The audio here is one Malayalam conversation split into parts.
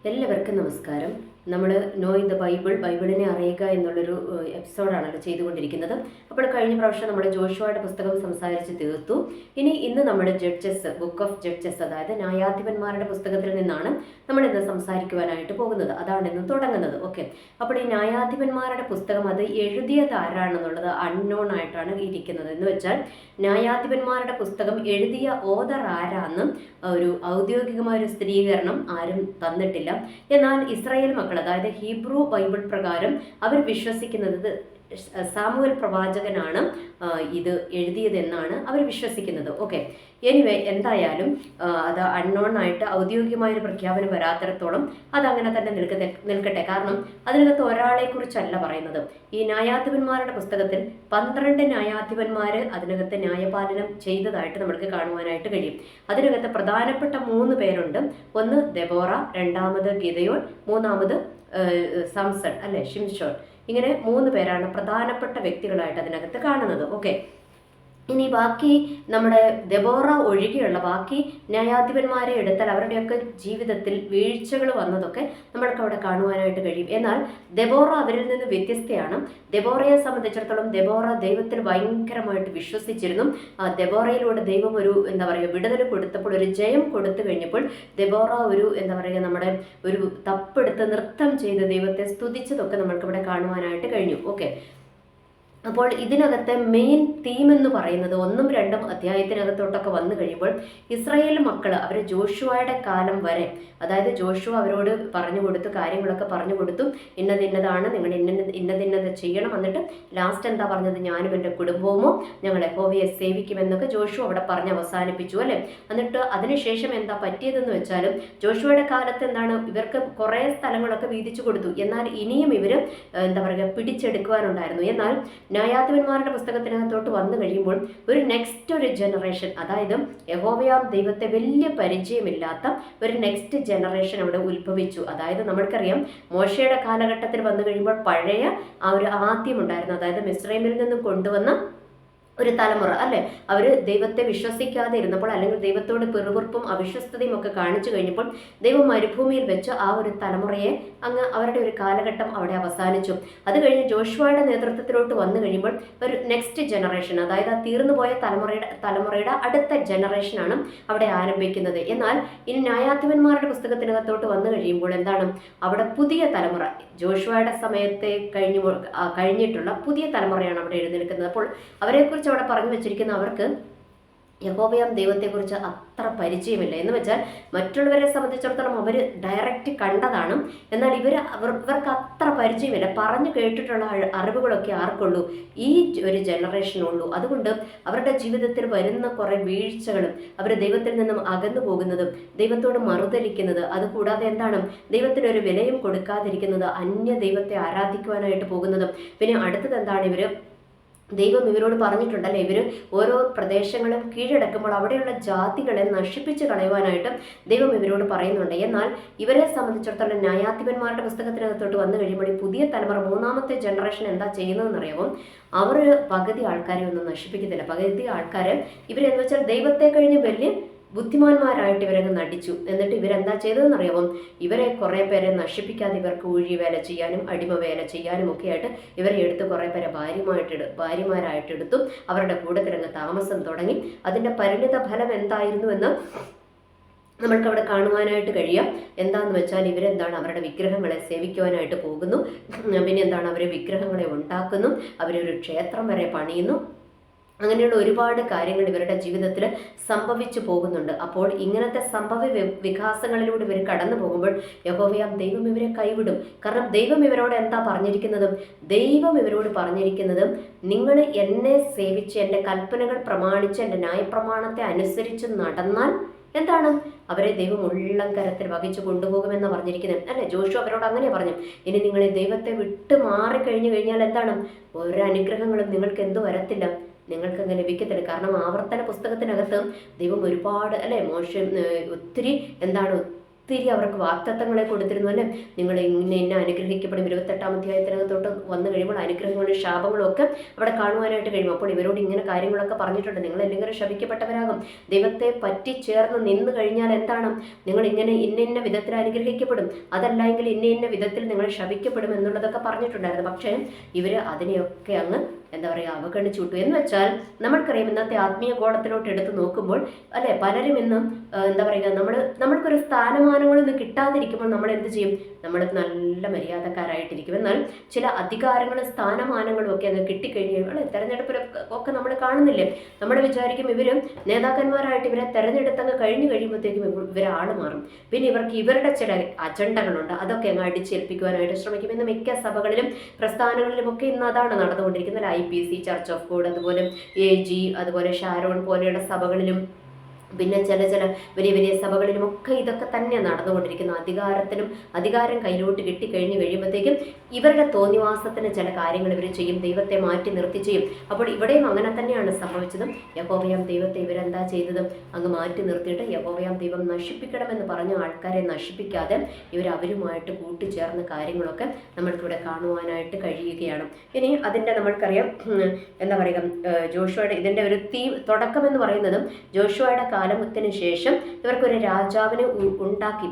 എല്ലാവർക്കും നമസ്കാരം. നമ്മൾ നോ ഇൻ ദ ബൈബിളിനെ അറിയുക എന്നുള്ളൊരു എപ്പിസോഡാണല്ലോ ചെയ്തുകൊണ്ടിരിക്കുന്നത്. അപ്പോൾ കഴിഞ്ഞ പ്രാവശ്യം നമ്മൾ ജോഷുവയുടെ പുസ്തകം സംസാരിച്ച് തീർത്തു. ഇന്ന് നമ്മൾ ബുക്ക് ഓഫ് ജഡ്ജസ്, അതായത് ന്യായാധിപന്മാരുടെ പുസ്തകത്തിൽ നിന്നാണ് നമ്മൾ ഇന്ന് സംസാരിക്കുവാനായിട്ട് പോകുന്നത്. അതാണ് ഇന്ന് തുടങ്ങുന്നത്. ഓക്കെ, അപ്പോൾ ഈ ന്യായാധിപന്മാരുടെ പുസ്തകം അത് എഴുതിയത് ആരാണെന്നുള്ളത് അൺനോൺ ആയിട്ടാണ് ഇരിക്കുന്നത്. എന്ന് വെച്ചാൽ ന്യായാധിപന്മാരുടെ പുസ്തകം എഴുതിയ ഓതർ ആരാന്ന് ഒരു ഔദ്യോഗികമായ ഒരു സ്ഥിരീകരണം ആരും തന്നിട്ടില്ല. എന്നാൽ ഇസ്രായേൽ മക്കൾ, അതായത് ഹീബ്രു ബൈബിൾ പ്രകാരം അവർ വിശ്വസിക്കുന്നത് സാമുവൽ പ്രവാചകനാണ് ഇത് എഴുതിയതെന്നാണ് അവർ വിശ്വസിക്കുന്നത്. ഓക്കെ, എനിവേ എന്തായാലും അത് അൺനോൺ ആയിട്ട് ഔദ്യോഗികമായൊരു പ്രഖ്യാപനം വരാത്തിടത്തോളം അതങ്ങനെ തന്നെ നിൽക്കട്ടെ. കാരണം അതിനകത്ത് ഒരാളെ കുറിച്ചല്ല പറയുന്നത്. ഈ ന്യായാധിപന്മാരുടെ പുസ്തകത്തിൽ 12 ന്യായാധിപന്മാർ അതിനകത്ത് ന്യായപാലനം ചെയ്തതായിട്ട് നമുക്ക് കാണുവാനായിട്ട് കഴിയും. അതിനകത്ത് പ്രധാനപ്പെട്ട 3 പേരുണ്ട്. ഒന്ന് ദെബോറ, രണ്ടാമത് ഗിദെയോൻ, മൂന്നാമത് സംസൺ അല്ലെ ഷിംഷോൻ. ഇങ്ങനെ 3 പേരാണ് പ്രധാനപ്പെട്ട വ്യക്തികളായിട്ട് അതിനകത്ത് കാണുന്നത്. ഓക്കെ, ഇനി ബാക്കി നമ്മുടെ ദെബോറ ഒഴികെയുള്ള ബാക്കി ന്യായാധിപന്മാരെ എടുത്താൽ അവരുടെയൊക്കെ ജീവിതത്തിൽ വീഴ്ചകൾ വന്നതൊക്കെ നമ്മൾക്ക് അവിടെ കാണുവാനായിട്ട് കഴിയും. എന്നാൽ ദെബോറ അവരിൽ നിന്ന് വ്യത്യസ്തയാണ്. ദെബോറയെ സംബന്ധിച്ചിടത്തോളം ദെബോറ ദൈവത്തിൽ ഭയങ്കരമായിട്ട് വിശ്വസിച്ചിരുന്നു. ദെബോറയിലൂടെ ദൈവം ഒരു വിടുതൽ കൊടുത്തപ്പോൾ, ഒരു ജയം കൊടുത്തു കഴിഞ്ഞപ്പോൾ ദെബോറ നമ്മുടെ ഒരു തപ്പെടുത്ത് നൃത്തം ചെയ്ത് ദൈവത്തെ സ്തുതിച്ചതൊക്കെ നമ്മൾക്കിവിടെ കാണുവാനായിട്ട് കഴിഞ്ഞു. ഓക്കെ, അപ്പോൾ ഇതിനകത്തെ മെയിൻ തീം എന്ന് പറയുന്നത് 1ഉം 2ഉം അധ്യായത്തിനകത്തോട്ടൊക്കെ വന്നു കഴിയുമ്പോൾ ഇസ്രായേൽ മക്കൾ അവർ ജോഷുവയുടെ കാലം വരെ, അതായത് ജോഷുവ അവരോട് പറഞ്ഞു കൊടുത്തു, കാര്യങ്ങളൊക്കെ പറഞ്ഞു കൊടുത്തു, ഇന്നതാണ് നിങ്ങൾ ഇന്നത് ചെയ്യണം. എന്നിട്ട് ലാസ്റ്റ് എന്താ പറഞ്ഞത്? ഞാനും എൻ്റെ കുടുംബവുമോ ഞങ്ങൾ യഹോവയെ സേവിക്കുമെന്നൊക്കെ ജോഷുവ അവിടെ പറഞ്ഞ് അവസാനിപ്പിച്ചു അല്ലേ. എന്നിട്ട് അതിനുശേഷം എന്താ പറ്റിയതെന്ന് വെച്ചാലും ജോഷുവയുടെ കാലത്ത് ഇവർക്ക് കുറേ സ്ഥലങ്ങളൊക്കെ വീതിച്ചു കൊടുത്തു. എന്നാൽ ഇനിയും ഇവർ പിടിച്ചെടുക്കുവാനുണ്ടായിരുന്നു. എന്നാൽ ന്യായാധിപന്മാരുടെ പുസ്തകത്തിനകത്തോട്ട് വന്നു കഴിയുമ്പോൾ ഒരു ജനറേഷൻ, അതായത് യഹോവയാം ദൈവത്തെ വലിയ പരിചയമില്ലാത്ത ഒരു നെക്സ്റ്റ് ജനറേഷൻ അവിടെ ഉത്ഭവിച്ചു. അതായത് നമ്മൾക്കറിയാം മോശയുടെ കാലഘട്ടത്തിൽ വന്നു കഴിയുമ്പോൾ പഴയ ആ ഒരു ആദ്യം ഉണ്ടായിരുന്നു, അതായത് മിസ്രൈമിൽ നിന്നും കൊണ്ടുവന്ന ഒരു തലമുറ അല്ലെ. അവർ ദൈവത്തെ വിശ്വസിക്കാതെ ഇരുന്നപ്പോൾ, അല്ലെങ്കിൽ ദൈവത്തോട് പിറുപിറുപ്പും അവിശ്വസ്തതയും ഒക്കെ കാണിച്ചു കഴിഞ്ഞപ്പോൾ ദൈവം മരുഭൂമിയിൽ വെച്ച് ആ ഒരു തലമുറയെ അവരുടെ ഒരു കാലഘട്ടം അവിടെ അവസാനിച്ചു. അത് കഴിഞ്ഞ് ജോഷുവയുടെ നേതൃത്വത്തിലോട്ട് വന്നു കഴിയുമ്പോൾ ഒരു നെക്സ്റ്റ് ജനറേഷൻ, അതായത് ആ തീർന്നുപോയ തലമുറയുടെ അടുത്ത ജനറേഷനാണ് അവിടെ ആരംഭിക്കുന്നത്. എന്നാൽ ഇനി ന്യായാധിപന്മാരുടെ പുസ്തകത്തിനകത്തോട്ട് വന്നു കഴിയുമ്പോൾ അവിടെ പുതിയ തലമുറ, ജോഷുവയുടെ സമയത്തെ കഴിഞ്ഞിട്ടുള്ള പുതിയ തലമുറയാണ് അവിടെ എഴുന്നേൽക്കുന്നത്. അപ്പോൾ അവരെക്കുറിച്ച് അവിടെ പറഞ്ഞു വെച്ചിരിക്കുന്ന അവർക്ക് യഹോവയാം ദൈവത്തെക്കുറിച്ച് അത്ര പരിചയമില്ല. എന്ന് വെച്ചാൽ മറ്റുള്ളവരെ സംബന്ധിച്ചിടത്തോളം അവർ ഡയറക്റ്റ് കണ്ടതാണ്, എന്നാൽ ഇവർക്ക് അത്ര പരിചയമില്ല. പറഞ്ഞു കേട്ടിട്ടുള്ള അറിവുകളൊക്കെ ആർക്കുള്ളൂ? ഈ ഒരു ജനറേഷനുള്ളൂ. അതുകൊണ്ട് അവരുടെ ജീവിതത്തിൽ വരുന്ന കുറേ വീഴ്ചകളും, അവർ ദൈവത്തിൽ നിന്നും അകന്നു പോകുന്നതും, ദൈവത്തോട് മറുതലിക്കുന്നത്, അതുകൂടാതെ ദൈവത്തിനൊരു വിലയും കൊടുക്കാതിരിക്കുന്നത്, അന്യ ദൈവത്തെ ആരാധിക്കുവാനായിട്ട് പോകുന്നതും, പിന്നെ അടുത്തത് ദൈവം ഇവരോട് പറഞ്ഞിട്ടുണ്ടല്ലേ, ഇവർ ഓരോ പ്രദേശങ്ങളും കീഴടക്കുമ്പോൾ അവിടെയുള്ള ജാതികളെ നശിപ്പിച്ച് കളയുവാനായിട്ട് ദൈവം ഇവരോട് പറയുന്നുണ്ട്. എന്നാൽ ഇവരെ സംബന്ധിച്ചിടത്തോളം ന്യായാധിപന്മാരുടെ പുസ്തകത്തിനകത്തോട്ട് വന്നു കഴിയുമ്പോൾ ഈ പുതിയ തലമുറ 3ാമത്തെ ജനറേഷൻ എന്താ ചെയ്യുന്നതെന്നറിയാമോ? അവർ പകുതി ആൾക്കാരെ ഒന്നും നശിപ്പിക്കത്തില്ല. പകുതി ആൾക്കാർ ഇവരെന്ന് വെച്ചാൽ ദൈവത്തെ കഴിഞ്ഞ് വലിയ ബുദ്ധിമാന്മാരായിട്ട് ഇവരങ്ങ് നടിച്ചു. എന്നിട്ട് ഇവരെന്താ ചെയ്തതെന്നറിയാമോ? ഇവരെ കുറേ പേരെ നശിപ്പിക്കാതെ ഇവർക്ക് ഊഴി വേല ചെയ്യാനും അടിമ വേല ചെയ്യാനും ഒക്കെ ആയിട്ട് ഇവരെ എടുത്ത് കുറേ പേരെ ഭാര്യമാരായിട്ട് എടുത്തു. അവരുടെ കൂട്ടത്തിലങ്ങ് താമസം തുടങ്ങി. അതിൻ്റെ പരിണിത ഫലം എന്തായിരുന്നുവെന്ന് നമ്മൾക്കവിടെ കാണുവാനായിട്ട് കഴിയാം. എന്താണെന്ന് വെച്ചാൽ അവരുടെ വിഗ്രഹങ്ങളെ സേവിക്കുവാനായിട്ട് പോകുന്നു. പിന്നെ അവർ വിഗ്രഹങ്ങളെ ഉണ്ടാക്കുന്നു, അവരൊരു ക്ഷേത്രം വരെ പണിയുന്നു. അങ്ങനെയുള്ള ഒരുപാട് കാര്യങ്ങൾ ഇവരുടെ ജീവിതത്തിൽ സംഭവിച്ചു പോകുന്നുണ്ട്. അപ്പോൾ ഇങ്ങനത്തെ സംഭവ വികാസങ്ങളിലൂടെ ഇവർ കടന്നു പോകുമ്പോൾ യഹോവയാം ദൈവം ഇവരെ കൈവിടും. കാരണം ദൈവം ഇവരോട് എന്താ പറഞ്ഞിരിക്കുന്നത്? ദൈവം ഇവരോട് പറഞ്ഞിരിക്കുന്നത്, നിങ്ങൾ എന്നെ സേവിച്ച് എൻ്റെ കൽപ്പനകൾ പ്രമാണിച്ച് എൻ്റെ ന്യായപ്രമാണത്തെ അനുസരിച്ച് നടന്നാൽ അവരെ ദൈവം ഉള്ളം കരത്തിൽ വഹിച്ചു കൊണ്ടുപോകുമെന്ന് പറഞ്ഞിരിക്കുന്നത് അല്ലെ. ജോഷു അവരോട് അങ്ങനെ പറഞ്ഞു. ഇനി നിങ്ങൾ ദൈവത്തെ വിട്ട് മാറിക്കഴിഞ്ഞു കഴിഞ്ഞാൽ ഒരു അനുഗ്രഹങ്ങളും നിങ്ങൾക്ക് വരത്തില്ല, നിങ്ങൾക്ക് ലഭിക്കത്തില്ല. കാരണം ആവർത്തന പുസ്തകത്തിനകത്ത് ദൈവം ഒരുപാട് ഒത്തിരി ഒത്തിരി അവർക്ക് വാഗ്ദത്തങ്ങളെ കൊടുത്തിരുന്നു അല്ലേ. നിങ്ങൾ ഇന്ന അനുഗ്രഹിക്കപ്പെടും. 28-ാം അധ്യായത്തിനകത്തോട്ട് വന്നു കഴിയുമ്പോൾ അനുഗ്രഹങ്ങളും ശാപങ്ങളും ഒക്കെ അവിടെ കാണുവാനായിട്ട് കഴിയും. അപ്പോൾ ഇവരോട് ഇങ്ങനെ കാര്യങ്ങളൊക്കെ പറഞ്ഞിട്ടുണ്ട്. നിങ്ങൾ എല്ലാവരും ശപിക്കപ്പെട്ടവരാകും. ദൈവത്തെ പറ്റിച്ചേർന്ന് നിന്ന് കഴിഞ്ഞാൽ എന്താണ്, നിങ്ങൾ ഇങ്ങനെ ഇന്ന വിധത്തിൽ അനുഗ്രഹിക്കപ്പെടും, അതല്ലെങ്കിൽ ഇന്ന വിധത്തിൽ നിങ്ങൾ ശപിക്കപ്പെടും എന്നുള്ളതൊക്കെ പറഞ്ഞിട്ടുണ്ടായിരുന്നു. പക്ഷേ ഇവർ അതിനെയൊക്കെ അങ്ങ് എന്താ പറയുക അവഗണിച്ചു വിട്ടു. എന്ന് വെച്ചാൽ നമ്മൾക്കറിയാം, ഇന്നത്തെ ആത്മീയ കോണത്തിലോട്ട് എടുത്ത് നോക്കുമ്പോൾ അല്ലെ, പലരും ഇന്നും എന്താ പറയുക, നമ്മൾക്കൊരു സ്ഥാനമാനങ്ങളൊന്നും കിട്ടാതിരിക്കുമ്പോൾ നമ്മൾ എന്ത് ചെയ്യും, നമ്മൾ നല്ല മര്യാദക്കാരായിട്ടിരിക്കും. എന്നാൽ ചില അധികാരങ്ങളും സ്ഥാനമാനങ്ങളും ഒക്കെ അങ്ങ് കിട്ടിക്കഴിഞ്ഞാൽ തെരഞ്ഞെടുപ്പിലൊക്കെ നമ്മൾ കാണുന്നില്ലേ, നമ്മൾ വിചാരിക്കും ഇവരും നേതാക്കന്മാരായിട്ട് ഇവരെ തെരഞ്ഞെടുത്തങ്ങ് കഴിഞ്ഞു കഴിയുമ്പോഴത്തേക്കും ഇവരെ ആള് മാറും. പിന്നെ ഇവർക്ക് ഇവരുടെ ചില അജണ്ടകളുണ്ട്, അതൊക്കെ അങ്ങ് അടിച്ചേൽപ്പിക്കുവാനായിട്ട് ശ്രമിക്കും. ഇന്ന് മിക്ക സഭകളിലും പ്രസ്ഥാനങ്ങളിലും ഒക്കെ ഇന്ന് അതാണ് നടന്നുകൊണ്ടിരിക്കുന്നത്. IPC, ചർച്ച് ഓഫ് ഗോഡ്, അതുപോലെ AG, അതുപോലെ ഷാരോൺ പോലെയുള്ള സഭകളിലും പിന്നെ ചില വലിയ വലിയ സഭകളിലുമൊക്കെ ഇതൊക്കെ തന്നെ നടന്നുകൊണ്ടിരിക്കുന്നു. അധികാരം കയ്യിലോട്ട് കിട്ടിക്കഴിഞ്ഞ് കഴിയുമ്പോഴത്തേക്കും ഇവരുടെ തോന്നിവാസത്തിന് ചില കാര്യങ്ങൾ ഇവർ ചെയ്യും, ദൈവത്തെ മാറ്റി നിർത്തി ചെയ്യും. അപ്പോൾ ഇവിടെയും അങ്ങനെ തന്നെയാണ് സംഭവിച്ചതും. യഹോവയാം ദൈവത്തെ ഇവരെന്താ ചെയ്തതും, അങ്ങ് മാറ്റി നിർത്തിയിട്ട് യഹോവയാം ദൈവം നശിപ്പിക്കണമെന്ന് പറഞ്ഞ ആൾക്കാരെ നശിപ്പിക്കാതെ അവരുമായിട്ട് കൂട്ടിച്ചേർന്ന കാര്യങ്ങളൊക്കെ നമ്മൾക്കിവിടെ കാണുവാനായിട്ട് കഴിയുകയാണ്. ഇനി അതിൻ്റെ നമ്മൾക്കറിയാം എന്താ പറയുക, ജോഷുവയുടെ ഇതിൻ്റെ ഒരു തുടക്കം എന്ന് പറയുന്നതും ജോഷുവയുടെ കാലത്തിന് ശേഷം ഇവർക്കൊരു രാജാവിനെ ഉണ്ടാക്കി,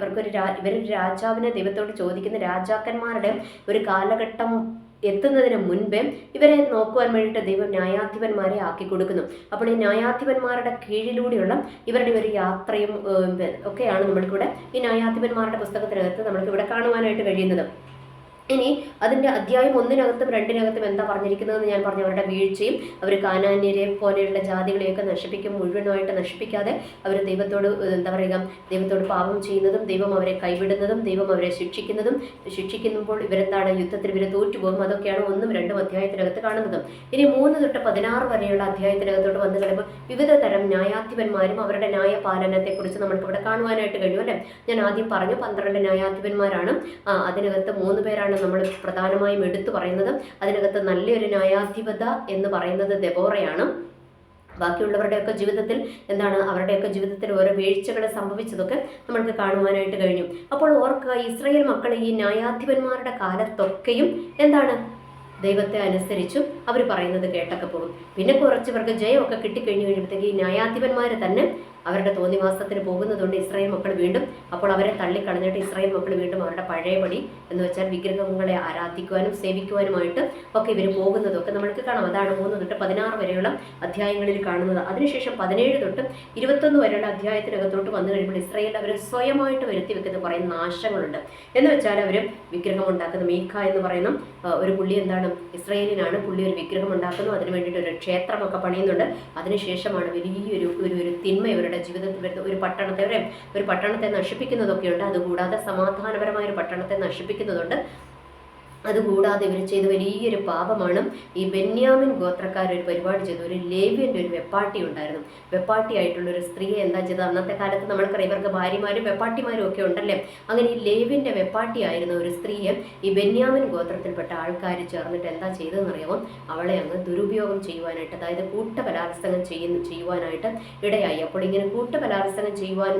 ഇവരൊരു രാജാവിനെ ദൈവത്തോട് ചോദിക്കുന്ന രാജാക്കന്മാരുടെ ഒരു കാലഘട്ടം എത്തുന്നതിന് മുൻപേ ഇവരെ നോക്കുവാൻ വേണ്ടിയിട്ട് ദൈവം ന്യായാധിപന്മാരെ ആക്കി കൊടുക്കുന്നു. അപ്പോൾ ഈ ന്യായാധിപന്മാരുടെ കീഴിലൂടെയുള്ള ഇവരുടെ ഒരു യാത്രയും ഒക്കെയാണ് നമ്മൾക്കിവിടെ ഈ ന്യായാധിപന്മാരുടെ പുസ്തകത്തിനകത്ത് നമ്മൾക്കിവിടെ കാണുവാനായിട്ട് കഴിയുന്നത്. ഇനി അതിൻ്റെ അധ്യായം 1-നും 2-നും എന്താ പറഞ്ഞിരിക്കുന്നതെന്ന് ഞാൻ പറഞ്ഞു. അവരുടെ വീഴ്ചയും അവർ കാനാന്യരെ പോലെയുള്ള ജാതികളെയൊക്കെ മുഴുവനായിട്ട് നശിപ്പിക്കാതെ അവർ ദൈവത്തോട് എന്താ പറയുക, ദൈവത്തോട് പാപം ചെയ്യുന്നതും ദൈവം അവരെ കൈവിടുന്നതും ദൈവം അവരെ ശിക്ഷിക്കുമ്പോൾ ഇവരെന്താണ്, യുദ്ധത്തിൽ ഇവരെ തോറ്റുപോകും. അതൊക്കെയാണ് 1-2 അധ്യായത്തിനകത്ത് കാണുന്നത്. ഇനി 3-16 വരെയുള്ള അധ്യായത്തിനകത്തോട്ട് വന്നു കഴിയുമ്പോൾ വിവിധ തരം ന്യായാധിപന്മാരും അവരുടെ ന്യായപാലനത്തെക്കുറിച്ച് നമ്മൾക്കിവിടെ കാണുവാനായിട്ട് കഴിയും അല്ലേ. ഞാൻ ആദ്യം പറഞ്ഞു 12 ന്യായാധിപന്മാരാണ്. അതിനകത്ത് 3 പേരാണ് നമ്മൾ പ്രധാനമായും എടുത്തു പറയുന്നത്. അതിനകത്ത് നല്ലൊരു ന്യായാധിപത എന്ന് പറയുന്നത് ദെബോറയാണ്. ബാക്കിയുള്ളവരുടെയൊക്കെ ജീവിതത്തിൽ എന്താണ്, അവരുടെയൊക്കെ ജീവിതത്തിൽ ഓരോ വീഴ്ചകൾ സംഭവിച്ചതൊക്കെ നമ്മൾക്ക് കാണുവാനായിട്ട് കഴിഞ്ഞു. അപ്പോൾ ഓർക്കുക, ഇസ്രായേൽ മക്കൾ ഈ ന്യായാധിപന്മാരുടെ കാലത്തൊക്കെയും എന്താണ്, ദൈവത്തെ അനുസരിച്ചും അവർ പറയുന്നത് കേട്ടൊക്കെ പോകും. പിന്നെ കുറച്ച് പേർക്ക് ജയമൊക്കെ കിട്ടിക്കഴിഞ്ഞു കഴിയുമ്പോഴത്തേക്ക് ഈ ന്യായാധിപന്മാർ തന്നെ അവരുടെ തോന്നിവാസത്തിന് പോകുന്നതുകൊണ്ട് ഇസ്രായേൽ മക്കൾ വീണ്ടും, അപ്പോൾ അവരെ തള്ളിക്കളഞ്ഞിട്ട് ഇസ്രായേൽ മക്കൾ വീണ്ടും അവരുടെ പഴയപടി എന്ന് വെച്ചാൽ വിഗ്രഹങ്ങളെ ആരാധിക്കുവാനും സേവിക്കുവാനുമായിട്ട് ഒക്കെ ഇവർ പോകുന്നതൊക്കെ നമ്മൾക്ക് കാണാം. അതാണ് 3-16 വരെയുള്ള അധ്യായങ്ങളിൽ കാണുന്നത്. അതിനുശേഷം 17-21 വരെയുള്ള അധ്യായത്തിനകത്തോട്ട് വന്നു കഴിയുമ്പോൾ ഇസ്രായേൽ അവർ സ്വയമായിട്ട് വരുത്തി വെക്കുന്ന കുറേ നാശങ്ങളുണ്ട്. എന്ന് വെച്ചാൽ അവർ വിഗ്രഹം ഉണ്ടാക്കുന്ന മീഖ എന്ന് പറയുന്ന ഒരു പുള്ളി എന്താണ്, ഇസ്രായേലിനാണ്. പുള്ളി ഒരു വിഗ്രഹം ഉണ്ടാക്കുന്നു, അതിനു വേണ്ടിയിട്ട് ഒരു ക്ഷേത്രമൊക്കെ പണിയുന്നുണ്ട്. അതിനുശേഷമാണ് വലിയൊരു ഒരു തിന്മ ഇവരുടെ ജീവിതത്തിൽ വരുന്ന ഒരു പട്ടണത്തെ നശിപ്പിക്കുന്നതൊക്കെയുണ്ട്. അതുകൂടാതെ സമാധാനപരമായ ഒരു പട്ടണത്തെ നശിപ്പിക്കുന്നതുണ്ട്. അതുകൂടാതെ ഇവർ ചെയ്ത വലിയൊരു പാപമാണ് ഈ ബെന്യാമിൻ ഗോത്രക്കാർ ഒരു പരിപാടി ചെയ്തു. ഒരു ലേവ്യൻ്റെ ഒരു വെപ്പാട്ടി ഉണ്ടായിരുന്നു. വെപ്പാട്ടിയായിട്ടുള്ള ഒരു സ്ത്രീയെ എന്താ ചെയ്തത്, അന്നത്തെ കാലത്ത് നമ്മൾക്കറിയാം ഇവർക്ക് ഭാര്യമാരും വെപ്പാട്ടിമാരും ഒക്കെ ഉണ്ടല്ലേ. അങ്ങനെ ഈ ലേവ്യൻ്റെ വെപ്പാട്ടിയായിരുന്ന ഒരു സ്ത്രീയെ ഈ ബെന്യാമിൻ ഗോത്രത്തിൽപ്പെട്ട ആൾക്കാർ ചേർന്നിട്ട് എന്താ ചെയ്തതെന്നറിയാമോ, അവളെ അങ്ങ് ദുരുപയോഗം ചെയ്യുവാനായിട്ട്, അതായത് കൂട്ടബലാത്സംഗം ചെയ്യുവാനായിട്ട് ഇടയായി. അപ്പോൾ ഇങ്ങനെ കൂട്ടബലാത്സംഗം ചെയ്യുവാൻ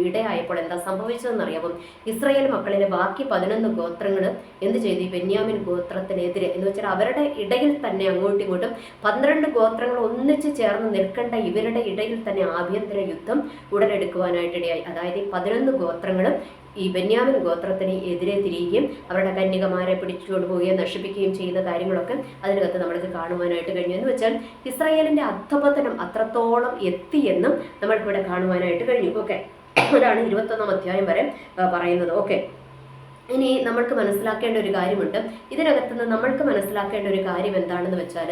ഇടയായപ്പോൾ എന്താ സംഭവിച്ചതെന്നറിയാമോ, ഇസ്രായേൽ മക്കളിലെ ബാക്കി 11 ഗോത്രങ്ങൾ എന്ത് ചെയ്തു, ബെന്യാമിൻ ഗോത്രത്തിനെതിരെ എന്ന് വെച്ചാൽ അവരുടെ ഇടയിൽ തന്നെ അങ്ങോട്ടും ഇങ്ങോട്ടും 12 ഗോത്രങ്ങൾ ഒന്നിച്ച് ചേർന്ന് നിൽക്കേണ്ട ഇവരുടെ ഇടയിൽ തന്നെ ആഭ്യന്തര യുദ്ധം ഉടലെടുക്കുവാനായിട്ടിടയായി. അതായത് 11 ഗോത്രങ്ങളും ഈ ബെന്യാമിൻ ഗോത്രത്തിന് എതിരെ തിരിയുകയും അവരുടെ കന്യകമാരെ പിടിച്ചുകൊണ്ട് പോവുകയും നശിപ്പിക്കുകയും ചെയ്യുന്ന കാര്യങ്ങളൊക്കെ അതിനകത്ത് നമ്മൾക്ക് കാണുവാനായിട്ട് കഴിഞ്ഞു. എന്ന് വെച്ചാൽ ഇസ്രായേലിൻ്റെ അധപതനം അത്രത്തോളം എത്തിയെന്നും നമ്മൾക്കിവിടെ കാണുവാനായിട്ട് കഴിഞ്ഞു. ഓക്കെ, അതാണ് 21-ാം അധ്യായം വരെ പറയുന്നത്. ഓക്കെ, ഇനി നമ്മൾക്ക് മനസ്സിലാക്കേണ്ട ഒരു കാര്യമുണ്ട്. ഇതിനകത്തുനിന്ന് നമ്മൾക്ക് മനസ്സിലാക്കേണ്ട ഒരു കാര്യം എന്താണെന്ന് വെച്ചാൽ,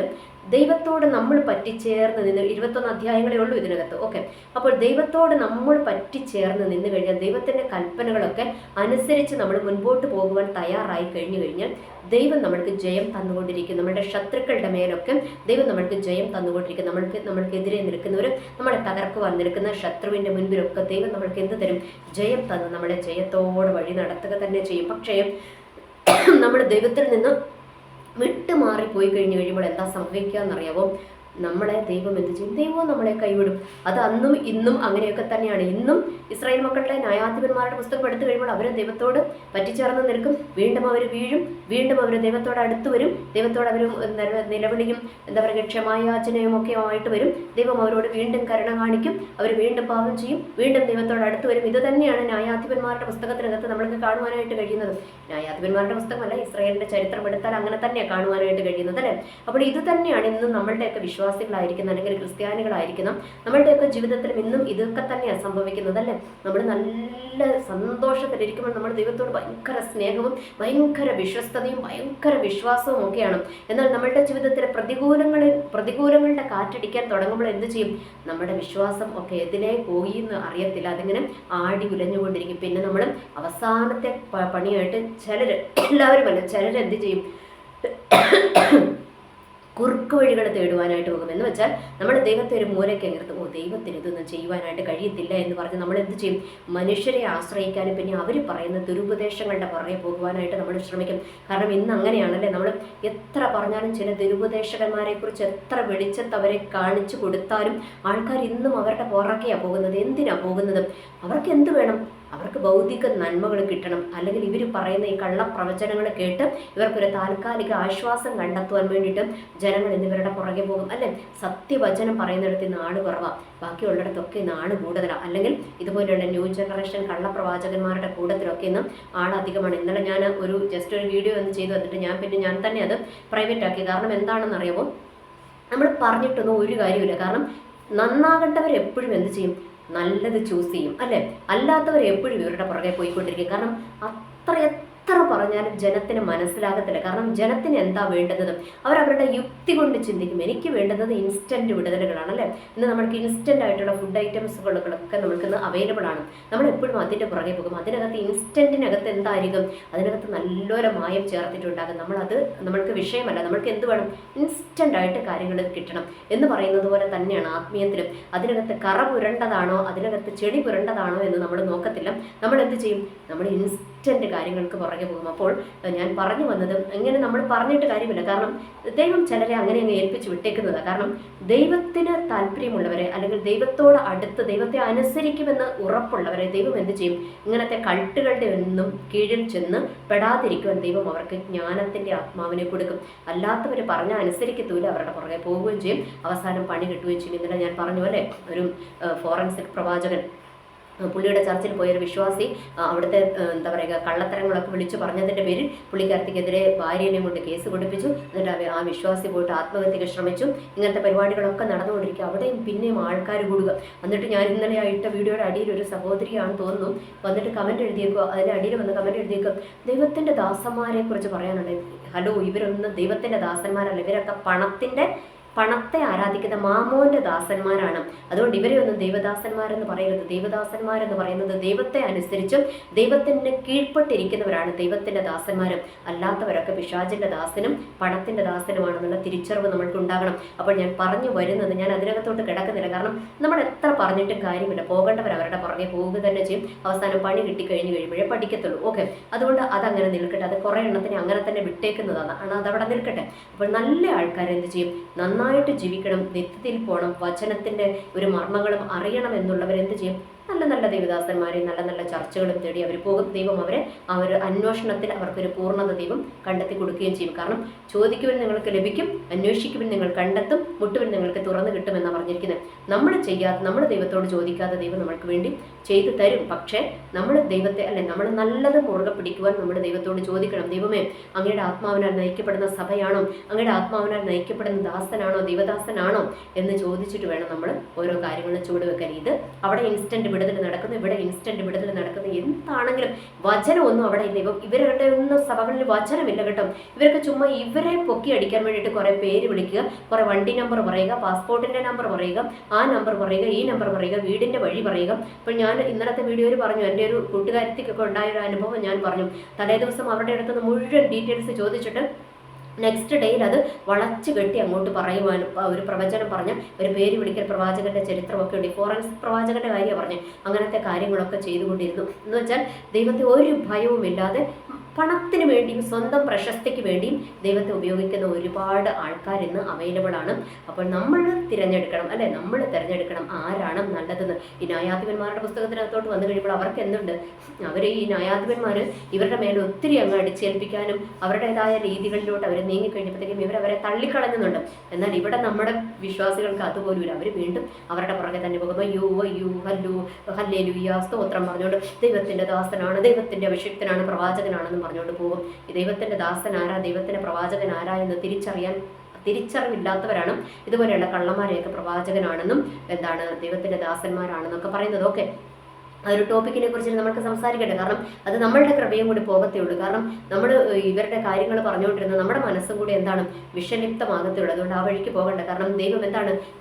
ദൈവത്തോട് നമ്മൾ പറ്റിച്ചേർന്ന് നിന്ന് 21 അധ്യായങ്ങളേ ഉള്ളൂ ഇതിനകത്ത്. ഓക്കെ, അപ്പോൾ ദൈവത്തോട് നമ്മൾ പറ്റിച്ചേർന്ന് നിന്ന് കഴിഞ്ഞാൽ, ദൈവത്തിൻ്റെ കൽപ്പനകളൊക്കെ അനുസരിച്ച് നമ്മൾ മുൻപോട്ട് പോകുവാൻ തയ്യാറായി കഴിഞ്ഞു കഴിഞ്ഞാൽ ദൈവം നമ്മൾക്ക് ജയം തന്നുകൊണ്ടിരിക്കും. നമ്മുടെ ശത്രുക്കളുടെ മേലൊക്കെ ദൈവം നമ്മൾക്ക് ജയം തന്നുകൊണ്ടിരിക്കും. നമ്മൾക്കെതിരെ നിൽക്കുന്നവർ, നമ്മളെ തകർക്കുവാൻ നിൽക്കുന്ന ശത്രുവിൻ്റെ മുൻപിലൊക്കെ ദൈവം നമ്മൾക്ക് എന്ത് തരും, ജയം തന്ന് നമ്മളെ ജയത്തോടെ വഴി നടത്തുക തന്നെ ചെയ്യും. പക്ഷേ നമ്മൾ ദൈവത്തിൽ നിന്ന് വിട്ടുമാറിപ്പോയി കഴിഞ്ഞു കഴിയുമ്പോൾ എന്താ സംഭവിക്കുക എന്നറിയാമോ, നമ്മളെ ദൈവം എന്ത് ചെയ്യും? ദൈവവും നമ്മളെ കൈവിടും. അത് അന്നും ഇന്നും അങ്ങനെയൊക്കെ തന്നെയാണ്. ഇന്നും ഇസ്രായേൽ മക്കളുടെ ന്യായാധിപന്മാരുടെ പുസ്തകം എടുത്തു കഴിയുമ്പോൾ അവർ ദൈവത്തോട് പറ്റിച്ചേർന്ന് നിൽക്കും. വീണ്ടും അവർ വീഴും. വീണ്ടും അവർ ദൈവത്തോട് അടുത്ത് വരും. ദൈവത്തോട് അവർ നിലവിളിയും എന്താ പറയുക ക്ഷമായാചനയും ഒക്കെ ആയിട്ട് വരും. ദൈവം അവരോട് വീണ്ടും കരുണ കാണിക്കും. അവർ വീണ്ടും പാപം ചെയ്യും. വീണ്ടും ദൈവത്തോട് അടുത്ത് വരും. ഇത് തന്നെയാണ് ന്യായാധിപന്മാരുടെ പുസ്തകത്തിനകത്ത് നമ്മൾക്ക് കാണുവാനായിട്ട് കഴിയുന്നത്. ന്യായാധിപന്മാരുടെ പുസ്തകമല്ല, ഇസ്രായേലിന്റെ ചരിത്രം എടുത്താൽ അങ്ങനെ തന്നെയാണ് കാണുവാനായിട്ട് കഴിയുന്നത് അല്ലേ? അപ്പോൾ ഇത് തന്നെയാണ് ഇന്നും നമ്മളുടെയൊക്കെ വിശ്വാസികളായിരിക്കുന്ന അല്ലെങ്കിൽ ക്രിസ്ത്യാനികളായിരിക്കുന്ന നമ്മളുടെയൊക്കെ ജീവിതത്തിലും ഇന്നും ഇതൊക്കെ തന്നെയാണ് സംഭവിക്കുന്നത് അല്ലേ? നമ്മൾ നല്ല സന്തോഷത്തിലിരിക്കുമ്പോൾ നമ്മൾ ദൈവത്തോട് ഭയങ്കര സ്നേഹവും ഭയങ്കര വിശ്വസ്തതയും ഭയങ്കര വിശ്വാസവും ഒക്കെയാണ്. എന്നാൽ നമ്മളുടെ ജീവിതത്തിലെ പ്രതികൂലങ്ങളുടെ കാറ്റടിക്കാൻ തുടങ്ങുമ്പോൾ എന്ത് ചെയ്യും? നമ്മുടെ വിശ്വാസം ഒക്കെ എതിലേ പോയി എന്ന് അറിയത്തില്ല. അതിങ്ങനെ ആടി ഉലഞ്ഞുകൊണ്ടിരിക്കും. പിന്നെ നമ്മൾ അവസാനത്തെ പണിയായിട്ട് എല്ലാവരും അല്ല, ചിലരെന്ത് ചെയ്യും? കുറുക്ക് വഴികൾ തേടുവാനായിട്ട് പോകും. എന്ന് വെച്ചാൽ നമ്മൾ ദൈവത്തെ ഒരു മൂലയ്ക്ക് നിർത്തും. ദൈവത്തിന് ഇതൊന്നും ചെയ്യുവാനായിട്ട് കഴിയത്തില്ല എന്ന് പറഞ്ഞ് നമ്മൾ എന്ത് ചെയ്യും? മനുഷ്യരെ ആശ്രയിക്കാനും പിന്നെ അവർ പറയുന്ന ദുരുപദേശങ്ങളുടെ പുറകെ പോകുവാനായിട്ട് നമ്മൾ ശ്രമിക്കും. കാരണം ഇന്ന് അങ്ങനെയാണല്ലേ, നമ്മൾ എത്ര പറഞ്ഞാലും ചില ദുരുപദേശകന്മാരെ കുറിച്ച് എത്ര വെളിച്ചത്ത് അവരെ കാണിച്ചു കൊടുത്താലും ആൾക്കാർ ഇന്നും അവരുടെ പുറകെയാണ് പോകുന്നത്. എന്തിനാ പോകുന്നത്? അവർക്ക് എന്ത് വേണം? അവർക്ക് ഭൗതിക നന്മകൾ കിട്ടണം. അല്ലെങ്കിൽ ഇവർ പറയുന്ന ഈ കള്ളപ്രവചനങ്ങൾ കേട്ട് ഇവർക്കൊരു താൽക്കാലിക ആശ്വാസം കണ്ടെത്തുവാൻ വേണ്ടിയിട്ട് ജനങ്ങൾ ഇന്നിവരുടെ പുറകെ പോകും അല്ലേ? സത്യവചനം പറയുന്നിടത്ത് ഇന്ന് ആള് കുറവാണ്, ബാക്കിയുള്ളിടത്തൊക്കെ ഇന്ന് ആള് കൂടുതലാണ്. അല്ലെങ്കിൽ ഇതുപോലെയുള്ള ന്യൂ ജനറേഷൻ കള്ളപ്രവാചകന്മാരുടെ കൂട്ടത്തിലൊക്കെ ഇന്ന് ആളധികമാണ്. ഇന്നലെ ഞാൻ ജസ്റ്റ് ഒരു വീഡിയോ ഒന്ന് ചെയ്തു വന്നിട്ട് ഞാൻ തന്നെ അത് പ്രൈവറ്റ് ആക്കി. കാരണം എന്താണെന്ന് അറിയാമോ? നമ്മൾ പറഞ്ഞിട്ടൊന്നും ഒരു കാര്യമില്ല. കാരണം നന്നാകേണ്ടവർ എപ്പോഴും എന്ത് ചെയ്യും? നല്ലത് ചൂസ് ചെയ്യും അല്ലേ? അല്ലാത്തവർ എപ്പോഴും ഇവരുടെ പുറകെ പോയിക്കൊണ്ടിരിക്കും. കാരണം എത്ര പറഞ്ഞാലും ജനത്തിന് മനസ്സിലാകത്തില്ല. കാരണം ജനത്തിന് എന്താ വേണ്ടത്? അവരവരുടെ യുക്തി കൊണ്ട് ചിന്തിക്കും. എനിക്ക് വേണ്ടത് ഇൻസ്റ്റൻറ്റ് വിടുതലുകളാണ് അല്ലേ? ഇന്ന് നമ്മൾക്ക് ഇൻസ്റ്റൻ്റ് ആയിട്ടുള്ള ഫുഡ് ഐറ്റംസുകളൊക്കെ നമുക്കിന്ന് അവൈലബിൾ ആണ്. നമ്മളെപ്പോഴും അതിൻ്റെ പുറകെ പോകും. അതിനകത്ത് ഇൻസ്റ്റൻറ്റിനകത്ത് എന്തായിരിക്കും? അതിനകത്ത് നല്ലൊരു മായം ചേർത്തിട്ടുണ്ടാകും. നമ്മൾക്ക് വിഷയമല്ല. നമ്മൾക്ക് എന്ത് വേണം? ഇൻസ്റ്റൻ്റ് ആയിട്ട് കാര്യങ്ങൾ കിട്ടണം എന്ന് പറയുന്നത് പോലെ തന്നെയാണ് ആത്മീയത്തിലും. അതിനകത്ത് കറ പുരണ്ടതാണോ അതിനകത്ത് ചെടി പുരണ്ടതാണോ എന്ന് നമ്മൾ നോക്കത്തില്ല. നമ്മൾ എന്ത് ചെയ്യും? നമ്മൾ ഇൻസ്റ്റൻറ്റ് കാര്യങ്ങൾക്ക് പുറകെ പോകും. അപ്പോൾ ഞാൻ പറഞ്ഞു വന്നത്, ഇങ്ങനെ നമ്മൾ പറഞ്ഞിട്ട് കാര്യമില്ല. കാരണം ദൈവം ചിലരെ അങ്ങനെ അങ്ങ് ഏൽപ്പിച്ച് വിട്ടേക്കുന്നതാണ്. കാരണം ദൈവത്തിന് താല്പര്യമുള്ളവരെ അല്ലെങ്കിൽ ദൈവത്തോട് അടുത്ത് ദൈവത്തെ അനുസരിക്കുമെന്ന് ഉറപ്പുള്ളവരെ ദൈവം എന്ത് ചെയ്യും? ഇങ്ങനത്തെ കൾട്ടുകളുടെ ഒന്നും കീഴിൽ ചെന്ന് പെടാതിരിക്കുവാൻ ദൈവം അവർക്ക് ജ്ഞാനത്തിൻ്റെ ആത്മാവിനെ കൊടുക്കും. അല്ലാത്തവർ പറഞ്ഞാൽ അനുസരിക്കത്തൂല, അവരുടെ പുറകെ പോവുകയും ചെയ്യും. അവസാനം പണി കിട്ടുകയും ചെയ്യും. ഇന്നലെ ഞാൻ പറഞ്ഞു അല്ലേ, ഒരു ഫോറൻസിക് പ്രവാചകൻ പുള്ളിയുടെ ചർച്ചിൽ പോയൊരു വിശ്വാസി അവിടുത്തെ എന്താ പറയുക കള്ളത്തരങ്ങളൊക്കെ വിളിച്ചു പറഞ്ഞതിൻ്റെ പേരിൽ പുള്ളിക്കാരത്തിക്കെതിരെ ഭാര്യനെ കൊണ്ട് കേസ് കൊടുപ്പിച്ചു. എന്നിട്ട് ആ വിശ്വാസി പോയിട്ട് ആത്മഹത്യക്ക് ശ്രമിച്ചു. ഇങ്ങനത്തെ പരിപാടികളൊക്കെ നടന്നുകൊണ്ടിരിക്കുക. അവിടെയും പിന്നെയും ആൾക്കാർ കൂടുക. എന്നിട്ട് ഞാൻ ഇന്നലെ ഇട്ട വീഡിയോയുടെ അടിയിൽ ഒരു സഹോദരിയാണെന്ന് തോന്നുന്നു വന്നിട്ട് കമൻറ്റ് എഴുതിയേക്കുക. അതിൻ്റെ അടിയിൽ വന്ന് കമൻറ്റ് എഴുതിയേക്കുക, ദൈവത്തിൻ്റെ ദാസന്മാരെ കുറിച്ച് പറയാനുണ്ട്. ഹലോ, ഇവരൊന്നും ദൈവത്തിൻ്റെ ദാസന്മാരല്ല. ഇവരൊക്കെ പണത്തെ ആരാധിക്കുന്ന മാമോന്റെ ദാസന്മാരാണ്. അതുകൊണ്ട് ഇവരെ ഒന്നും ദൈവദാസന്മാരെന്ന് പറയരുത്. ദൈവദാസന്മാരെന്ന് പറയുന്നത് ദൈവത്തെ അനുസരിച്ചും ദൈവത്തിന് കീഴ്പ്പെട്ടിരിക്കുന്നവരാണ് ദൈവത്തിന്റെ ദാസന്മാരും. അല്ലാത്തവരൊക്കെ പിശാചിന്റെ ദാസനും പണത്തിന്റെ ദാസനുമാണെന്നുള്ള തിരിച്ചറിവ് നമ്മൾക്ക് ഉണ്ടാകണം. അപ്പോൾ ഞാൻ പറഞ്ഞു വരുന്നത്, ഞാൻ അതിനകത്തോട്ട് കിടക്കുന്നില്ല. കാരണം നമ്മൾ എത്ര പറഞ്ഞിട്ടും കാര്യമില്ല. പോകേണ്ടവർ അവരുടെ പുറകെ പോവുക തന്നെ ചെയ്യും. അവസാനം പണി കിട്ടിക്കഴിഞ്ഞ് കഴിയുമ്പോഴേ പഠിക്കത്തുള്ളൂ. ഓക്കെ, അതുകൊണ്ട് അതങ്ങനെ നിൽക്കട്ടെ. അത് കുറേ എണ്ണത്തിന് അങ്ങനെ തന്നെ വിട്ടേക്കുന്നതാണ്. അതവിടെ നിൽക്കട്ടെ. അപ്പോൾ നല്ല ആൾക്കാരെന്ത് ചെയ്യും? നന്നായിട്ട് ജീവിക്കണം, നിത്യത്തിൽ പോകണം, വചനത്തിൻ്റെ ഒരു മർമ്മങ്ങളും അറിയണം എന്നുള്ളവരെന്ത് ചെയ്യും? നല്ല ദൈവദാസന്മാരെ നല്ല ചർച്ചകളും തേടി അവർ പോകും. ദൈവം അവരെ ആ ഒരു അന്വേഷണത്തിൽ അവർക്കൊരു പൂർണ്ണത ദൈവം കണ്ടെത്തി കൊടുക്കുകയും ചെയ്യും. കാരണം ചോദിക്കുവാൻ നിങ്ങൾക്ക് ലഭിക്കും, അന്വേഷിക്കുവാൻ നിങ്ങൾ കണ്ടെത്തും, മുട്ടുവാൻ നിങ്ങൾക്ക് തുറന്നു കിട്ടുമെന്നാണ് പറഞ്ഞിരിക്കുന്നത്. നമ്മൾ ദൈവത്തോട് ചോദിക്കാതെ ദൈവം നമ്മൾക്ക് വേണ്ടി ചെയ്തു തരും. പക്ഷേ നമ്മൾ നമ്മൾ നല്ലത് മുറുകെ പിടിക്കുവാൻ നമ്മൾ ദൈവത്തോട് ചോദിക്കണം. ദൈവമേ, അങ്ങയുടെ ആത്മാവിനാൽ നയിക്കപ്പെടുന്ന സഭയാണോ, അങ്ങയുടെ ആത്മാവിനാൽ നയിക്കപ്പെടുന്ന ദാസനാണോ, ദൈവദാസനാണോ എന്ന് ചോദിച്ചിട്ട് വേണം നമ്മൾ ഓരോ കാര്യങ്ങളും ചുവടുവെക്കാൻ. ഇത് അവിടെ ഇൻസ്റ്റന്റ് വിടുതൽ നടക്കുന്നു, ഇവിടെ ഇൻസ്റ്റന്റ് വിടുതൽ നടക്കുന്നു. എന്താണെങ്കിലും വചനമൊന്നും അവിടെ ഇല്ല. ഇവരുടെ ഒന്നും സഭകളിൽ വചനമില്ല കേട്ടോ. ഇവരൊക്കെ ചുമ്മാ ഇവരെ പൊക്കി അടിക്കാൻ വേണ്ടിയിട്ട് കുറേ പേര് വിളിക്കുക, കുറേ വണ്ടി നമ്പർ പറയുക, പാസ്പോർട്ടിൻ്റെ നമ്പർ പറയുക, ആ നമ്പർ പറയുക, ഈ നമ്പർ പറയുക, വീടിൻ്റെ വഴി പറയുക. അപ്പോൾ ഞാൻ ഇന്നലത്തെ വീഡിയോയിൽ പറഞ്ഞു, എൻ്റെ ഒരു കൂട്ടുകാരത്തിക്കൊക്കെ ഉണ്ടായൊരു അനുഭവം ഞാൻ പറഞ്ഞു. തലേ ദിവസം അവരുടെ അടുത്തുനിന്ന് മുഴുവൻ ഡീറ്റെയിൽസ് ചോദിച്ചിട്ട് നെക്സ്റ്റ് ഡേയിൽ അത് വളച്ചു കെട്ടി അങ്ങോട്ട് പറയുവാനും ഒരു പ്രവചനം പറഞ്ഞ് ഒരു പേര് വിളിക്കൽ പ്രവാചകന്റെ ചരിത്രമൊക്കെ ഉണ്ട്. ഫോറൻസിക് പ്രവാചകന്റെ കാര്യമാണ് പറഞ്ഞ് അങ്ങനത്തെ കാര്യങ്ങളൊക്കെ ചെയ്തുകൊണ്ടിരുന്നു. എന്ന് വെച്ചാൽ ദൈവത്തെ ഒരു ഭയവുമില്ലാതെ പണത്തിന് വേണ്ടിയും സ്വന്തം പ്രശസ്തിക്ക് വേണ്ടിയും ദൈവത്തെ ഉപയോഗിക്കുന്ന ഒരുപാട് ആൾക്കാർ ഇന്ന് അവൈലബിൾ ആണ്. അപ്പോൾ നമ്മൾ തിരഞ്ഞെടുക്കണം, അല്ലെ, നമ്മൾ തിരഞ്ഞെടുക്കണം ആരാണ് നല്ലതെന്ന്. ഈ ന്യായാധിപന്മാരുടെ പുസ്തകത്തിനകത്തോട്ട് വന്നു കഴിയുമ്പോൾ അവർക്ക് എന്തുണ്ട്, അവർ ഈ ന്യായാധിപന്മാർ ഇവരുടെ മേലെ ഒത്തിരി അങ്ങ് അടിച്ചേൽപ്പിക്കാനും അവരുടേതായ രീതികളിലോട്ട് അവർ നീങ്ങിക്കഴിഞ്ഞപ്പോഴത്തേക്കും ഇവരവരെ തള്ളിക്കളഞ്ഞുന്നുണ്ട്. എന്നാൽ ഇവിടെ നമ്മുടെ വിശ്വാസികൾക്ക് അതുപോലും അവർ വീണ്ടും അവരുടെ പുറകെ തന്നെ പോകുമ്പോൾ യോ അയ്യോ ഹല്ലു ഹല്ലേലൂയ സ്തോത്രം പറഞ്ഞുകൊണ്ട് ദൈവത്തിൻ്റെ ദാസനാണ്, ദൈവത്തിൻ്റെ അഭിഷിക്തനാണ്, പ്രവാചകനാണെന്ന് പറഞ്ഞുകൊണ്ട് പോകും. ഈ ദൈവത്തിൻ്റെ ദാസൻ ആരാ, ദൈവത്തിൻ്റെ പ്രവാചകൻ ആരാ എന്ന് തിരിച്ചറിവില്ലാത്തവരാണ് ഇതുപോലെയുള്ള കള്ളന്മാരെയൊക്കെ പ്രവാചകനാണെന്നും ദൈവത്തിൻ്റെ ദാസന്മാരാണെന്നൊക്കെ പറയുന്നത്. ഓക്കെ, അതൊരു ടോപ്പിക്കിനെ കുറിച്ച് നമുക്ക് സംസാരിക്കട്ടെ. കാരണം അത് നമ്മളുടെ കൃപയും കൂടി പോകത്തേ ഉള്ളൂ. കാരണം നമ്മൾ ഇവരുടെ കാര്യങ്ങൾ പറഞ്ഞുകൊണ്ടിരുന്നത് നമ്മുടെ മനസ്സും കൂടി വിഷലിപ്തമാകത്തേ ഉള്ളൂ. അതുകൊണ്ട് ആ വഴിക്ക് പോകണ്ട. കാരണം ദൈവം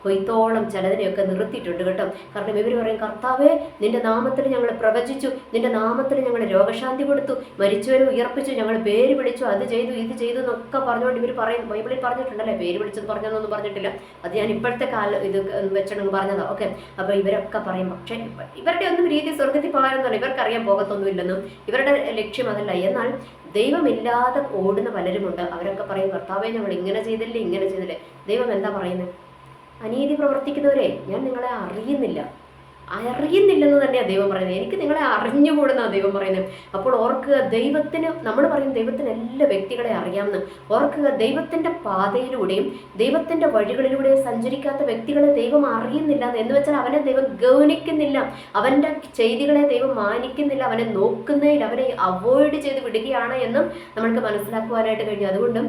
കൊയ്ത്തോളം ചിലതിനെയൊക്കെ നിർത്തിയിട്ടുണ്ട് കേട്ടോ. കാരണം ഇവർ പറയും, കർത്താവേ നിന്റെ നാമത്തിൽ ഞങ്ങൾ പ്രവചിച്ചു, നിന്റെ നാമത്തിൽ ഞങ്ങൾ രോഗശാന്തി കൊടുത്തു, മരിച്ചവരെ ഉയർപ്പിച്ചു, ഞങ്ങൾ പേര് വിളിച്ചു, അത് ചെയ്തു ഇത് ചെയ്തു എന്നൊക്കെ പറഞ്ഞുകൊണ്ട് ഇവർ പറയും. ബൈബിളിൽ പറഞ്ഞിട്ടുണ്ടല്ലേ, പേര് വിളിച്ചത് പറഞ്ഞതൊന്നും പറഞ്ഞിട്ടില്ല. അത് ഞാൻ ഇപ്പോഴത്തെ ഇത് വെച്ചിട്ടുണ്ടെങ്കിൽ പറഞ്ഞതാ. ഓക്കെ, അപ്പോൾ ഇവരൊക്കെ പറയും. പക്ഷേ ഇവരുടെ ഒന്നും രീതി സ്വർഗത്തിൽ പോകാനൊന്നുമല്ല, ഇവർക്കറിയാൻ പോകത്തൊന്നുമില്ലെന്നും ഇവരുടെ ലക്ഷ്യം അതല്ല. എന്നാൽ ദൈവമില്ലാതെ ഓടുന്ന പലരുമുണ്ട്. അവരൊക്കെ പറയും, കർത്താവേ ഞങ്ങൾ ഇങ്ങനെ ചെയ്തില്ലേ. ദൈവം എന്താ പറയുന്നത്? അനീതി പ്രവർത്തിക്കുന്നവരെ ഞാൻ നിങ്ങളെ അറിയുന്നില്ലെന്ന് തന്നെയാണ് ദൈവം പറയുന്നത്. എനിക്ക് നിങ്ങളെ അറിഞ്ഞുകൂടുന്ന ദൈവം പറയുന്നത്. അപ്പോൾ ഓർക്കുക, നമ്മൾ പറയും ദൈവത്തിന് എല്ലാ വ്യക്തികളെ അറിയാമെന്ന്. ഓർക്കുക, ദൈവത്തിൻ്റെ പാതയിലൂടെയും ദൈവത്തിൻ്റെ വഴികളിലൂടെയും സഞ്ചരിക്കാത്ത വ്യക്തികളെ ദൈവം അറിയുന്നില്ല. എന്ന് വെച്ചാൽ അവനെ ദൈവം ഗൗനിക്കുന്നില്ല, അവൻ്റെ ചെയ്തികളെ ദൈവം മാനിക്കുന്നില്ല, അവനെ നോക്കുന്നതിൽ അവനെ അവോയ്ഡ് ചെയ്ത് വിടുകയാണ് എന്നും നമ്മൾക്ക് മനസ്സിലാക്കുവാനായിട്ട് കഴിഞ്ഞു. അതുകൊണ്ടും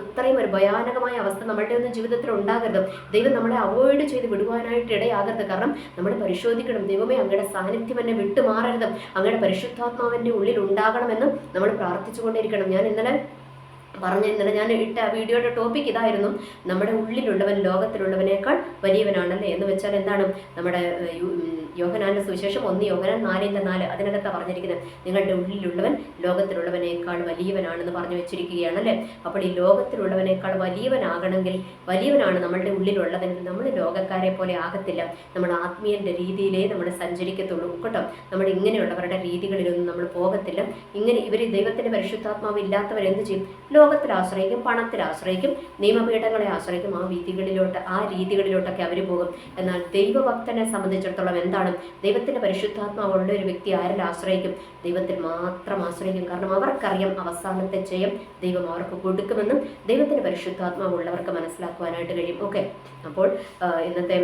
ഇത്രയും ഒരു ഭയാനകമായ അവസ്ഥ നമ്മളുടെ ഒന്നും ജീവിതത്തിൽ ഉണ്ടാകരുത്. ദൈവം നമ്മളെ അവോയ്ഡ് ചെയ്ത് വിടുവാനായിട്ട് ഇടയാകരുത്. കാരണം നമ്മൾ പരിശോധിക്കണം, ദൈവമേ അങ്ങയുടെ സാന്നിധ്യം എന്നെ വിട്ടുമാറരുത്, അങ്ങയുടെ പരിശുദ്ധാത്മാവിൻ്റെ ഉള്ളിൽ ഉണ്ടാകണമെന്ന് നമ്മൾ പ്രാർത്ഥിച്ചുകൊണ്ടിരിക്കണം. ഇന്നലെ ഞാൻ ഇട്ട വീഡിയോയുടെ ടോപ്പിക് ഇതായിരുന്നു, നമ്മുടെ ഉള്ളിലുള്ളവൻ ലോകത്തിലുള്ളവനേക്കാൾ വലിയവനാണല്ലേ. എന്ന് വെച്ചാൽ നമ്മുടെ യോഹന്നാന്റെ സുവിശേഷം 1 യോഹന്നാൻ 4:4 അതിനകത്താണ് പറഞ്ഞിരിക്കുന്നത്, നിങ്ങളുടെ ഉള്ളിലുള്ളവൻ ലോകത്തിലുള്ളവനേക്കാൾ വലിയവനാണെന്ന് പറഞ്ഞു വെച്ചിരിക്കുകയാണല്ലേ. അപ്പോൾ ഈ ലോകത്തിലുള്ളവനേക്കാൾ വലിയവനാണ് നമ്മളുടെ ഉള്ളിലുള്ളതെങ്കിൽ നമ്മൾ ലോകക്കാരെ പോലെ ആകത്തില്ല. നമ്മൾ ആത്മീയന്റെ രീതിയിലേ നമ്മൾ സഞ്ചരിക്കത്തുള്ളൂ കേട്ടോ. നമ്മൾ ഇങ്ങനെയുള്ളവരുടെ രീതികളിലൊന്നും നമ്മൾ പോകത്തില്ല. ഇവർ ദൈവത്തിന്റെ പരിശുദ്ധാത്മാവ് ഇല്ലാത്തവരെന്ത് ചെയ്യും? ലോകത്തിൽ ആശ്രയിക്കും, പണത്തിൽ ആശ്രയിക്കും, നിയമപീഠങ്ങളെ ആശ്രയിക്കും. ആ രീതികളിലോട്ടൊക്കെ അവർ പോകും. എന്നാൽ ദൈവഭക്തനെ സംബന്ധിച്ചിടത്തോളം ദൈവത്തിന്റെ പരിശുദ്ധാത്മാവുള്ള ഒരു വ്യക്തി ആരിൽ ആശ്രയിക്കും? ദൈവത്തിൽ മാത്രം ആശ്രയിക്കും. കാരണം അവർക്കറിയാം അവസാനത്തെ ജയം ദൈവം അവർക്ക് കൊടുക്കുമെന്നും ദൈവത്തിന്റെ പരിശുദ്ധാത്മാവുള്ളവർക്ക് മനസ്സിലാക്കുവാനായിട്ട് കഴിയും. ഓക്കെ, അപ്പോൾ ഇന്നത്തെ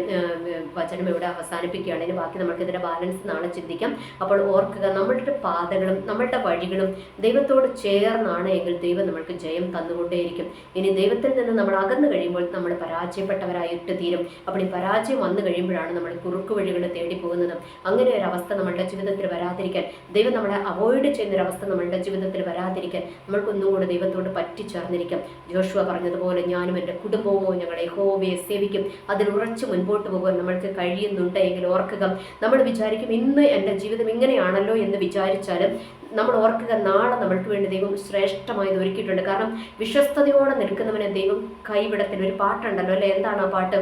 വചനം ഇവിടെ അവസാനിപ്പിക്കുകയാണ്. ഇനി ബാക്കി നമുക്ക് ഇതിന്റെ ബാലൻസ് നാളെ ചിന്തിക്കാം. അപ്പോൾ ഓർക്കുക, നമ്മളുടെ പാതകളും നമ്മളുടെ വഴികളും ദൈവത്തോട് ചേർന്നാണ് എങ്കിൽ ദൈവം നമ്മൾക്ക് ജയം തന്നുകൊണ്ടേയിരിക്കും. ഇനി ദൈവത്തിൽ നിന്ന് നമ്മൾ അകന്നു കഴിയുമ്പോൾ നമ്മൾ പരാജയപ്പെട്ടവരായിട്ട് തീരും. അപ്പോൾ ഈ പരാജയം വന്നു കഴിയുമ്പോഴാണ് നമ്മൾ കുറുക്കു വഴികൾ തേടി പോകുന്നത്. അങ്ങനെ ഒരു അവസ്ഥ നമ്മളുടെ ജീവിതത്തിൽ വരാതിരിക്കാൻ, ദൈവം നമ്മളെ അവോയ്ഡ് ചെയ്യുന്നൊരവസ്ഥ നമ്മളുടെ ജീവിതത്തിൽ വരാതിരിക്കാൻ നമ്മൾക്കൊന്നും കൂടെ ദൈവത്തോട് പറ്റിച്ചേർന്നിരിക്കാം. ജോഷുവ പറഞ്ഞതുപോലെ, ഞാനും എൻ്റെ കുടുംബവും ഞങ്ങളെ യഹോവയെ സേവിക്കും, അതിൽ ഉറച്ചു മുൻപോട്ട് പോകാൻ നമ്മൾക്ക് കഴിയുന്നുണ്ട് എങ്കിൽ ഓർക്കുക, നമ്മൾ വിചാരിക്കും ഇന്ന് എൻ്റെ ജീവിതം ഇങ്ങനെയാണല്ലോ എന്ന് വിചാരിച്ചാലും നമ്മൾ ഓർക്കുക, നാളെ നമ്മൾക്ക് വേണ്ടി ദൈവം ശ്രേഷ്ഠമായത് ഒരുക്കിയിട്ടുണ്ട്. കാരണം വിശ്വസ്തയോടെ നിൽക്കുന്നവനെ ദൈവം കൈവിടത്തിൽ. ഒരു പാട്ടുണ്ടല്ലോ അല്ലേ, എന്താണ് ആ പാട്ട്?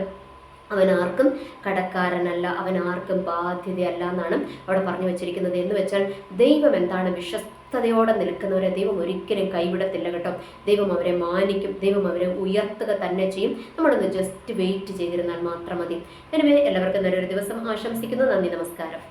അവൻ ആർക്കും കടക്കാരനല്ല, അവൻ ആർക്കും ബാധ്യതയല്ല എന്നാണ് അവിടെ പറഞ്ഞു വെച്ചിരിക്കുന്നത്. എന്ന് വെച്ചാൽ ദൈവം വിശ്വസ്തയോടെ നിൽക്കുന്നവരെ ദൈവം ഒരിക്കലും കൈവിടത്തില്ല കേട്ടോ. ദൈവം അവരെ മാനിക്കും, ദൈവം അവരെ ഉയർത്തുക തന്നെ ചെയ്യും. നമ്മളൊന്ന് ജസ്റ്റ് വെയിറ്റ് ചെയ്തിരുന്നാൽ മാത്രം മതി. എനിവേ, എല്ലാവർക്കും നല്ലൊരു ദിവസം ആശംസിക്കുന്നു. നന്ദി, നമസ്കാരം.